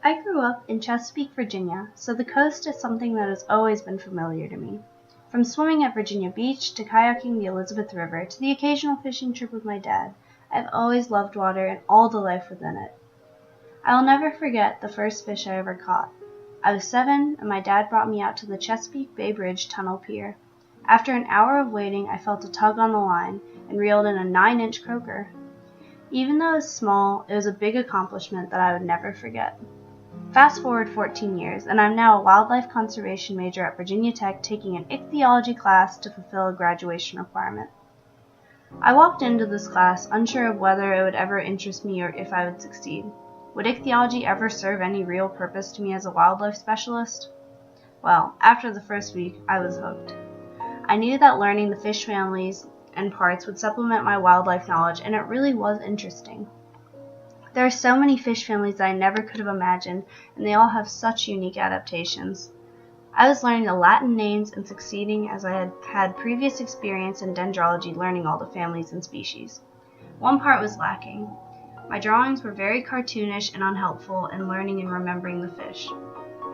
I grew up in Chesapeake, Virginia, so the coast is something that has always been familiar to me. From swimming at Virginia Beach to kayaking the Elizabeth River to the occasional fishing trip with my dad, I've always loved water and all the life within it. I will never forget the first fish I ever caught. I was 7 and my dad brought me out to the Chesapeake Bay Bridge Tunnel Pier. After an hour of waiting, I felt a tug on the line and reeled in a 9-inch croaker. Even though it was small, it was a big accomplishment that I would never forget. Fast forward 14 years, and I'm now a wildlife conservation major at Virginia Tech taking an ichthyology class to fulfill a graduation requirement. I walked into this class unsure of whether it would ever interest me or if I would succeed. Would ichthyology ever serve any real purpose to me as a wildlife specialist? Well, after the first week, I was hooked. I knew that learning the fish families and parts would supplement my wildlife knowledge, and it really was interesting. There are so many fish families that I never could have imagined, and they all have such unique adaptations. I was learning the Latin names and succeeding as I had had previous experience in dendrology learning all the families and species. One part was lacking. My drawings were very cartoonish and unhelpful in learning and remembering the fish.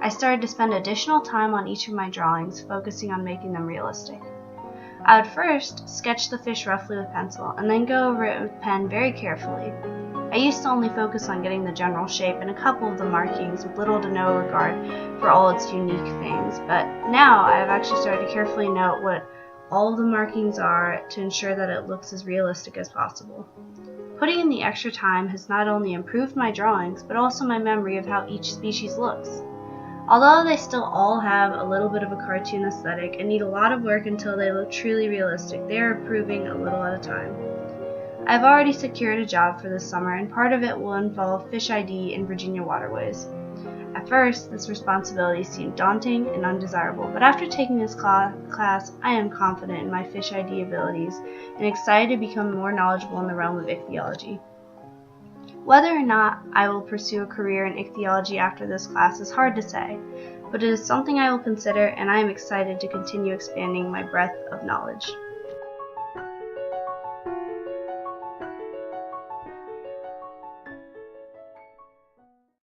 I started to spend additional time on each of my drawings, focusing on making them realistic. I would first sketch the fish roughly with pencil, and then go over it with pen very carefully. I used to only focus on getting the general shape and a couple of the markings with little to no regard for all its unique things, but now I have actually started to carefully note what all of the markings are to ensure that it looks as realistic as possible. Putting in the extra time has not only improved my drawings, but also my memory of how each species looks. Although they still all have a little bit of a cartoon aesthetic and need a lot of work until they look truly realistic, they are improving a little at a time. I've already secured a job for this summer, and part of it will involve fish ID in Virginia waterways. At first, this responsibility seemed daunting and undesirable, but after taking this class, I am confident in my fish ID abilities and excited to become more knowledgeable in the realm of ichthyology. Whether or not I will pursue a career in ichthyology after this class is hard to say, but it is something I will consider, and I am excited to continue expanding my breadth of knowledge.